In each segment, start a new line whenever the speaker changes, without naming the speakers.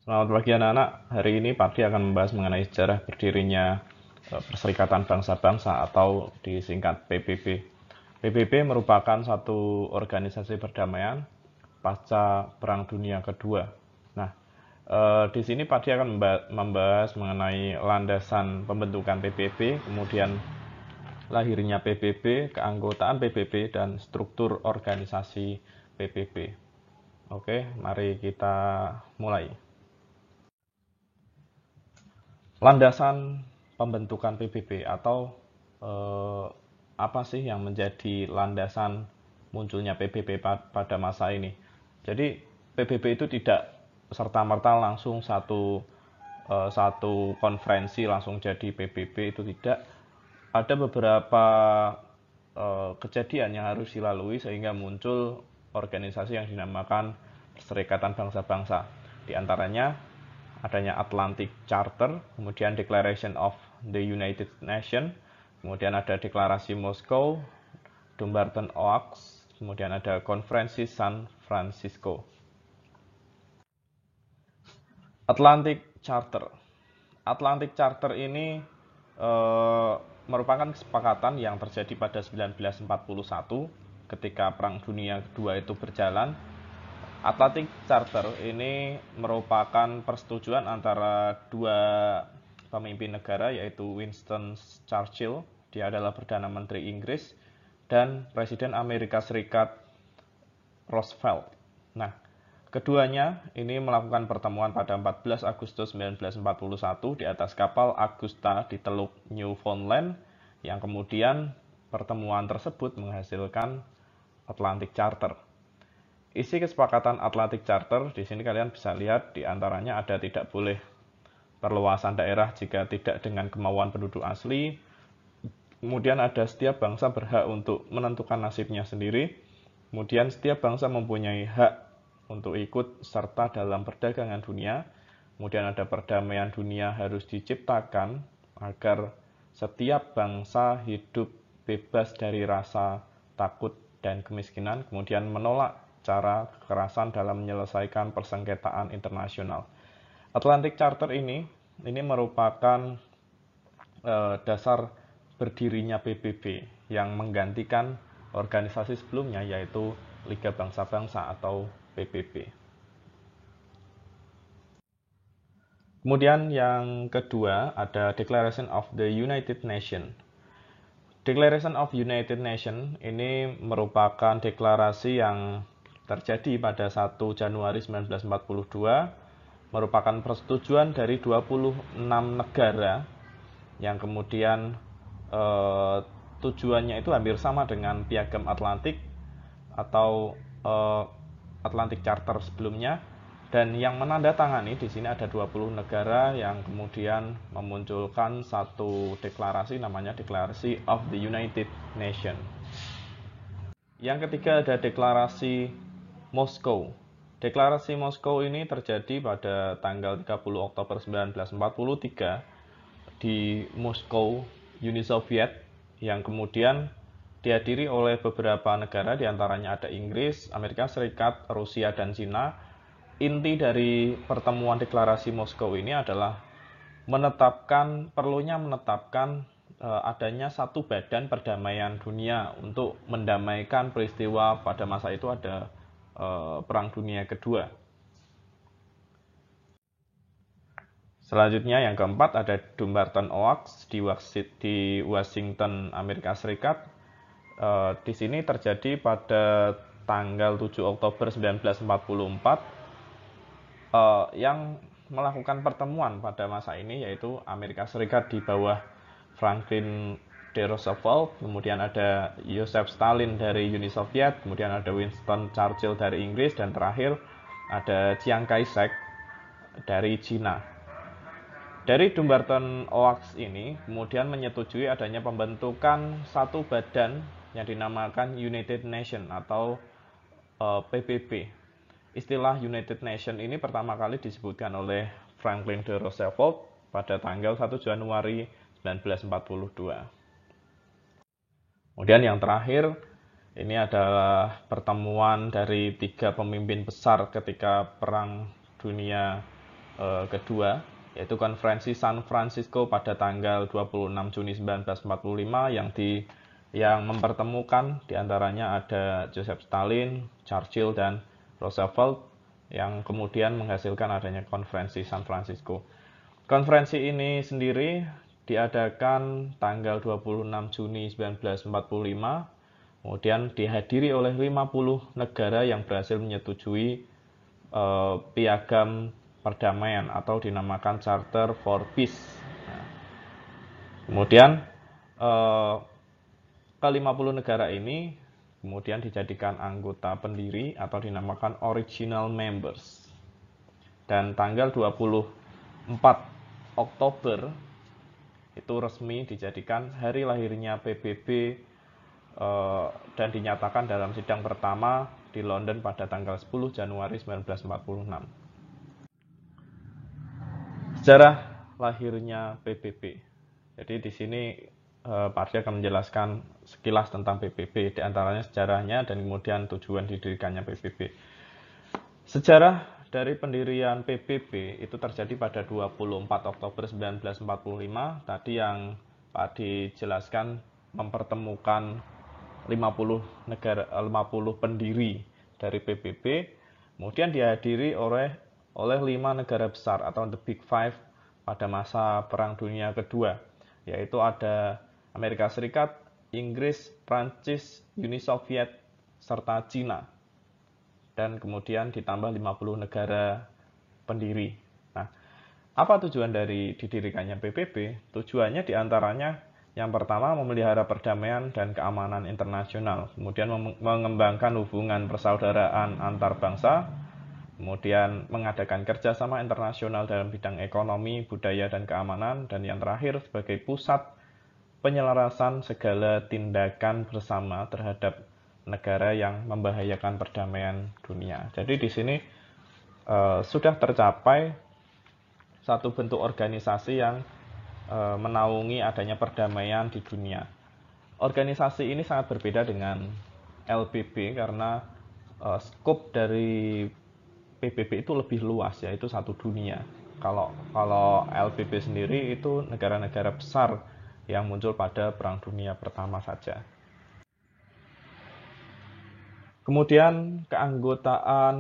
Selamat pagi anak-anak. Hari ini Pakdi akan membahas mengenai sejarah berdirinya Perserikatan Bangsa-Bangsa atau disingkat PBB. PBB merupakan satu organisasi perdamaian pasca Perang Dunia Kedua. Nah, di sini Pakdi akan membahas mengenai landasan pembentukan PBB, kemudian lahirnya PBB, keanggotaan PBB, dan struktur organisasi PBB. Oke, mari kita mulai. Landasan pembentukan PBB atau eh, apa sih yang menjadi landasan munculnya PBB pada masa ini? Jadi PBB itu tidak serta-merta langsung satu konferensi langsung jadi PBB, itu tidak. Ada beberapa kejadian yang harus dilalui sehingga muncul organisasi yang dinamakan Perserikatan Bangsa-Bangsa. Di antaranya adanya Atlantic Charter, kemudian Declaration of the United Nations, kemudian ada Deklarasi Moskow, Dumbarton Oaks, kemudian ada Konferensi San Francisco. Atlantic Charter. Atlantic Charter ini merupakan kesepakatan yang terjadi pada 1941 ketika Perang Dunia Kedua itu berjalan. Atlantic Charter ini merupakan persetujuan antara dua pemimpin negara, yaitu Winston Churchill, dia adalah Perdana Menteri Inggris, dan Presiden Amerika Serikat Roosevelt. Nah, keduanya ini melakukan pertemuan pada 14 Agustus 1941 di atas kapal Augusta di Teluk Newfoundland, yang kemudian pertemuan tersebut menghasilkan Atlantic Charter. Isi kesepakatan Atlantic Charter di sini kalian bisa lihat, di antaranya ada tidak boleh perluasan daerah jika tidak dengan kemauan penduduk asli. Kemudian ada setiap bangsa berhak untuk menentukan nasibnya sendiri. Kemudian setiap bangsa mempunyai hak untuk ikut serta dalam perdagangan dunia. Kemudian ada perdamaian dunia harus diciptakan agar setiap bangsa hidup bebas dari rasa takut dan kemiskinan. Kemudian menolak cara kekerasan dalam menyelesaikan persengketaan internasional. Atlantic Charter ini merupakan dasar berdirinya PBB yang menggantikan organisasi sebelumnya, yaitu Liga Bangsa-Bangsa atau PBB. Kemudian yang kedua ada Declaration of the United Nations. Declaration of United Nations ini merupakan deklarasi yang terjadi pada 1 Januari 1942, merupakan persetujuan dari 26 negara yang kemudian tujuannya itu hampir sama dengan Piagam Atlantik atau Atlantic Charter sebelumnya, dan yang menandatangani di sini ada 20 negara yang kemudian memunculkan satu deklarasi namanya Declaration of the United Nations. Yang ketiga ada Deklarasi Moskow. Deklarasi Moskow ini terjadi pada tanggal 30 Oktober 1943 di Moskow, Uni Soviet, yang kemudian dihadiri oleh beberapa negara, diantaranya ada Inggris, Amerika Serikat, Rusia, dan Cina. Inti dari pertemuan deklarasi Moskow ini adalah perlunya menetapkan adanya satu badan perdamaian dunia untuk mendamaikan peristiwa pada masa itu ada Perang Dunia Kedua. Selanjutnya yang keempat ada Dumbarton Oaks di Washington, Amerika Serikat. Di sini terjadi pada tanggal 7 Oktober 1944 yang melakukan pertemuan pada masa ini, yaitu Amerika Serikat di bawah Franklin D. Roosevelt, kemudian ada Joseph Stalin dari Uni Soviet, kemudian ada Winston Churchill dari Inggris, dan terakhir ada Chiang Kai-shek dari Cina. Dari Dumbarton Oaks ini kemudian menyetujui adanya pembentukan satu badan yang dinamakan United Nations atau PBB. Istilah United Nations ini pertama kali disebutkan oleh Franklin D. Roosevelt pada tanggal 1 Januari 1942. Kemudian yang terakhir, ini adalah pertemuan dari tiga pemimpin besar ketika Perang Dunia kedua, yaitu konferensi San Francisco pada tanggal 26 Juni 1945 yang mempertemukan diantaranya ada Joseph Stalin, Churchill, dan Roosevelt yang kemudian menghasilkan adanya konferensi San Francisco. Konferensi ini sendiri diadakan tanggal 26 Juni 1945, kemudian dihadiri oleh 50 negara yang berhasil menyetujui piagam perdamaian atau dinamakan Charter for Peace. Nah, kemudian ke-50 negara ini kemudian dijadikan anggota pendiri atau dinamakan original members. Dan tanggal 24 Oktober itu resmi dijadikan hari lahirnya PBB dan dinyatakan dalam sidang pertama di London pada tanggal 10 Januari 1946. Sejarah lahirnya PBB. Jadi di sini Pak Ardi akan menjelaskan sekilas tentang PBB, diantaranya sejarahnya dan kemudian tujuan didirikannya PBB. Sejarah dari pendirian PBB itu terjadi pada 24 Oktober 1945, tadi yang Pak Ardi jelaskan mempertemukan 50 pendiri dari PBB, kemudian dihadiri oleh 5 negara besar atau the Big Five pada masa Perang Dunia Kedua, yaitu ada Amerika Serikat, Inggris, Prancis, Uni Soviet, serta Cina. Dan kemudian ditambah 50 negara pendiri. Nah, apa tujuan dari didirikannya PBB? Tujuannya diantaranya yang pertama memelihara perdamaian dan keamanan internasional, kemudian mengembangkan hubungan persaudaraan antar bangsa, kemudian mengadakan kerjasama internasional dalam bidang ekonomi, budaya, dan keamanan, dan yang terakhir sebagai pusat penyelarasan segala tindakan bersama terhadap negara yang membahayakan perdamaian dunia. Jadi di sini sudah tercapai satu bentuk organisasi yang menaungi adanya perdamaian di dunia. Organisasi ini sangat berbeda dengan LPB karena skop dari PBB itu lebih luas, yaitu satu dunia. Kalau LPB sendiri itu negara-negara besar yang muncul pada Perang Dunia Pertama saja. Kemudian keanggotaan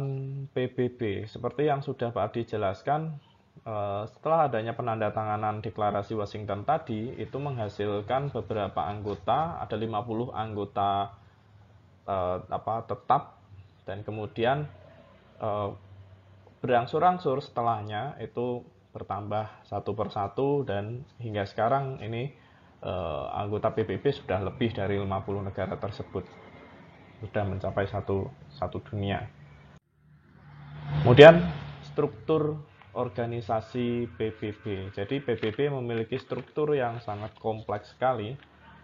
PBB, seperti yang sudah Pak Adi jelaskan, setelah adanya penandatanganan deklarasi Washington tadi, itu menghasilkan beberapa anggota, ada 50 anggota tetap, dan kemudian berangsur-angsur setelahnya itu bertambah satu persatu, dan hingga sekarang ini anggota PBB sudah lebih dari 50 negara tersebut, sudah mencapai satu dunia. Kemudian struktur organisasi PBB. Jadi PBB memiliki struktur yang sangat kompleks sekali.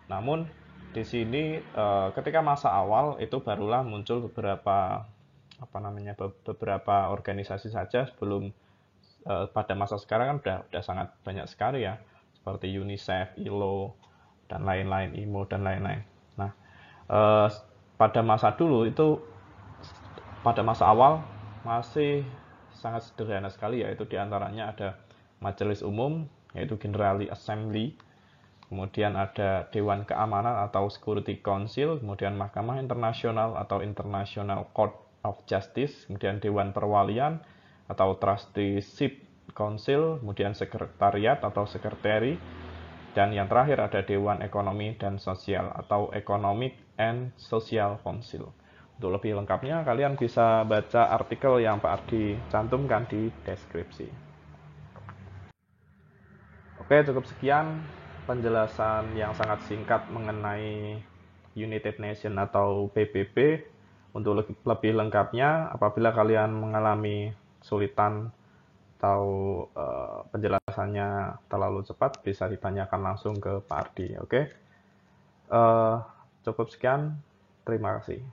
Namun di sini ketika masa awal itu barulah muncul beberapa organisasi saja, sebelum pada masa sekarang kan udah sangat banyak sekali ya, seperti UNICEF, ILO, dan lain-lain, IMO, dan lain-lain. Nah, pada masa dulu itu, pada masa awal masih sangat sederhana sekali, yaitu diantaranya ada Majelis Umum, yaitu General Assembly, kemudian ada Dewan Keamanan atau Security Council, kemudian Mahkamah Internasional atau International Court of Justice, kemudian Dewan Perwalian atau Trusteeship Council, kemudian Sekretariat atau Sekretari, dan yang terakhir ada Dewan Ekonomi dan Sosial atau Economic and Social Council. Untuk lebih lengkapnya, kalian bisa baca artikel yang Pak Ardi cantumkan di deskripsi. Oke, cukup sekian penjelasan yang sangat singkat mengenai United Nations atau PBB. Untuk lebih lengkapnya, apabila kalian mengalami kesulitan atau penjelasannya terlalu cepat, bisa ditanyakan langsung ke Pak Ardi. Oke, cukup sekian. Terima kasih.